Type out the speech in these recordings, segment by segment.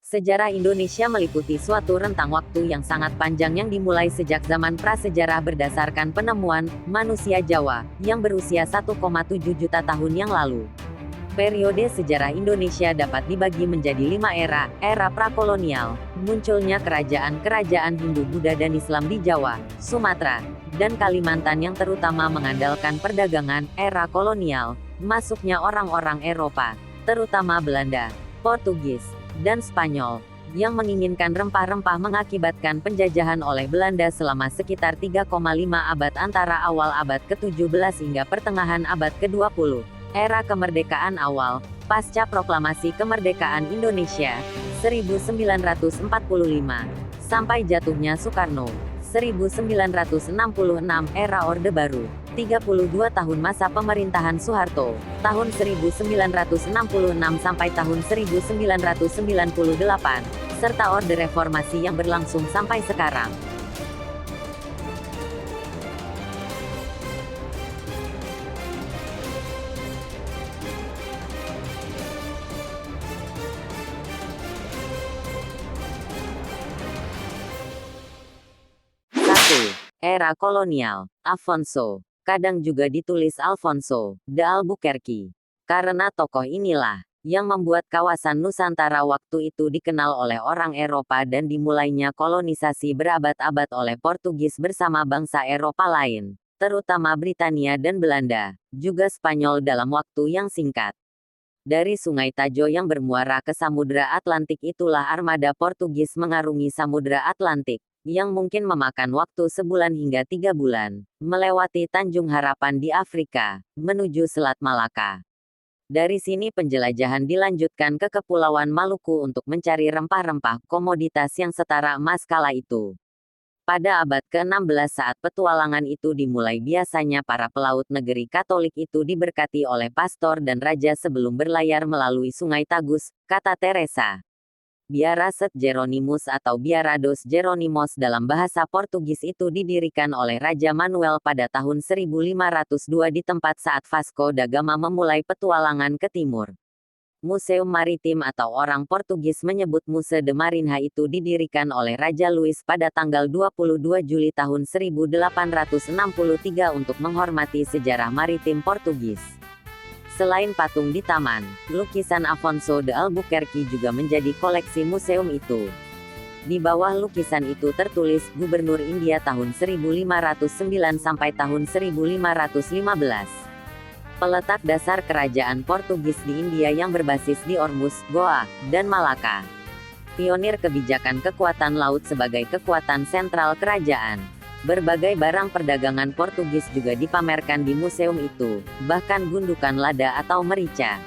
Sejarah Indonesia meliputi suatu rentang waktu yang sangat panjang yang dimulai sejak zaman prasejarah berdasarkan penemuan manusia Jawa yang berusia 1,7 juta tahun yang lalu. Periode sejarah Indonesia dapat dibagi menjadi 5 era. Era prakolonial, munculnya kerajaan-kerajaan Hindu, Buddha dan Islam di Jawa, Sumatera, dan Kalimantan yang terutama mengandalkan perdagangan. Era kolonial, masuknya orang-orang Eropa, terutama Belanda, Portugis, dan Spanyol, yang menginginkan rempah-rempah mengakibatkan penjajahan oleh Belanda selama sekitar 3,5 abad antara awal abad ke-17 hingga pertengahan abad ke-20. Era kemerdekaan awal, pasca proklamasi kemerdekaan Indonesia, 1945, sampai jatuhnya Soekarno, 1966. Era Orde Baru, 32 tahun masa pemerintahan Soeharto, tahun 1966 sampai tahun 1998, serta Orde Reformasi yang berlangsung sampai sekarang. Era kolonial, Afonso, kadang juga ditulis Alfonso de Albuquerque, karena tokoh inilah yang membuat kawasan Nusantara waktu itu dikenal oleh orang Eropa dan dimulainya kolonisasi berabad-abad oleh Portugis bersama bangsa Eropa lain, terutama Britania dan Belanda, juga Spanyol dalam waktu yang singkat. Dari Sungai Tajo yang bermuara ke Samudra Atlantik itulah armada Portugis mengarungi Samudra Atlantik, yang mungkin memakan waktu sebulan hingga 3 bulan, melewati Tanjung Harapan di Afrika, menuju Selat Malaka. Dari sini penjelajahan dilanjutkan ke Kepulauan Maluku untuk mencari rempah-rempah komoditas yang setara emas kala itu. Pada abad ke-16 saat petualangan itu dimulai biasanya para pelaut negeri Katolik itu diberkati oleh pastor dan raja sebelum berlayar melalui Sungai Tagus, kata Teresa. Biara St. Jeronimus atau Biara dos Jeronimos dalam bahasa Portugis itu didirikan oleh Raja Manuel pada tahun 1502 di tempat saat Vasco da Gama memulai petualangan ke timur. Museum Maritim atau orang Portugis menyebut Museu de Marinha itu didirikan oleh Raja Luis pada tanggal 22 Juli tahun 1863 untuk menghormati sejarah maritim Portugis. Selain patung di taman, lukisan Afonso de Albuquerque juga menjadi koleksi museum itu. Di bawah lukisan itu tertulis Gubernur India tahun 1509 sampai tahun 1515. Peletak dasar kerajaan Portugis di India yang berbasis di Ormuz, Goa, dan Malaka. Pionir kebijakan kekuatan laut sebagai kekuatan sentral kerajaan. Berbagai barang perdagangan Portugis juga dipamerkan di museum itu, bahkan gundukan lada atau merica.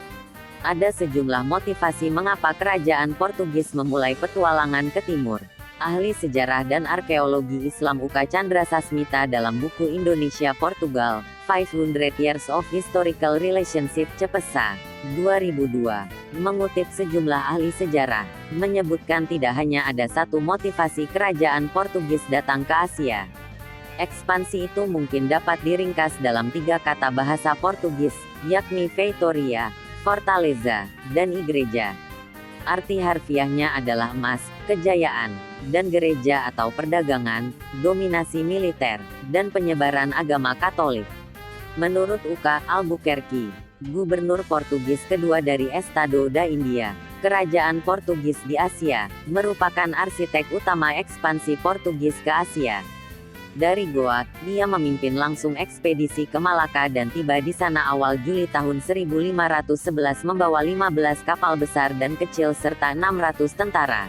Ada sejumlah motivasi mengapa kerajaan Portugis memulai petualangan ke timur. Ahli sejarah dan arkeologi Islam Uka Chandra Sasmita dalam buku Indonesia Portugal, 500 Years of Historical Relationship Cepesa, 2002, mengutip sejumlah ahli sejarah, menyebutkan tidak hanya ada satu motivasi kerajaan Portugis datang ke Asia. Ekspansi itu mungkin dapat diringkas dalam 3 kata bahasa Portugis, yakni Feitoria, Fortaleza, dan Igreja. Arti harfiahnya adalah emas, kejayaan, dan gereja atau perdagangan, dominasi militer, dan penyebaran agama Katolik. Menurut Uka Albuquerque, gubernur Portugis kedua dari Estado da India, kerajaan Portugis di Asia, merupakan arsitek utama ekspansi Portugis ke Asia. Dari Goa, dia memimpin langsung ekspedisi ke Malaka dan tiba di sana awal Juli tahun 1511 membawa 15 kapal besar dan kecil serta 600 tentara.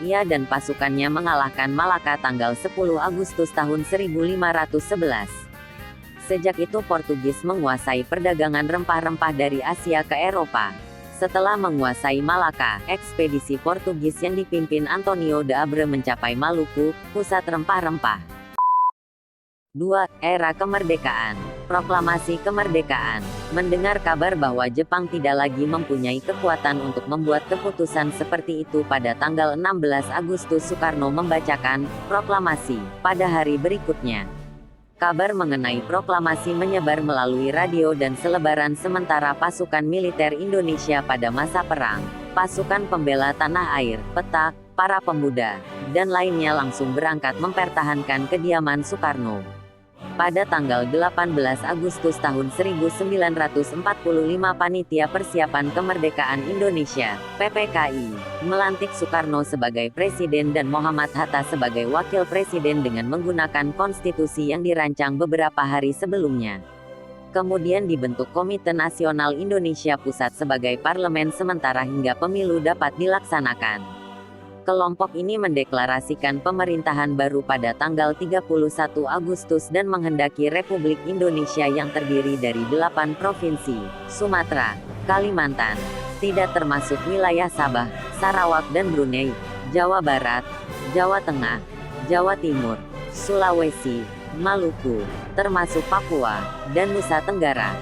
Ia dan pasukannya mengalahkan Malaka tanggal 10 Agustus tahun 1511. Sejak itu Portugis menguasai perdagangan rempah-rempah dari Asia ke Eropa. Setelah menguasai Malaka, ekspedisi Portugis yang dipimpin Antonio de Abreu mencapai Maluku, pusat rempah-rempah. 2. Era kemerdekaan. Proklamasi kemerdekaan. Mendengar kabar bahwa Jepang tidak lagi mempunyai kekuatan untuk membuat keputusan seperti itu pada tanggal 16 Agustus Soekarno membacakan proklamasi pada hari berikutnya. Kabar mengenai proklamasi menyebar melalui radio dan selebaran sementara pasukan militer Indonesia pada masa perang. Pasukan pembela tanah air, peta, para pemuda, dan lainnya langsung berangkat mempertahankan kediaman Soekarno. Pada tanggal 18 Agustus tahun 1945 Panitia Persiapan Kemerdekaan Indonesia, PPKI, melantik Soekarno sebagai presiden dan Muhammad Hatta sebagai wakil presiden dengan menggunakan konstitusi yang dirancang beberapa hari sebelumnya. Kemudian dibentuk Komite Nasional Indonesia Pusat sebagai parlemen sementara hingga pemilu dapat dilaksanakan. Kelompok ini mendeklarasikan pemerintahan baru pada tanggal 31 Agustus dan menghendaki Republik Indonesia yang terdiri dari 8 provinsi, Sumatera, Kalimantan, tidak termasuk wilayah Sabah, Sarawak dan Brunei, Jawa Barat, Jawa Tengah, Jawa Timur, Sulawesi, Maluku, termasuk Papua, dan Nusa Tenggara,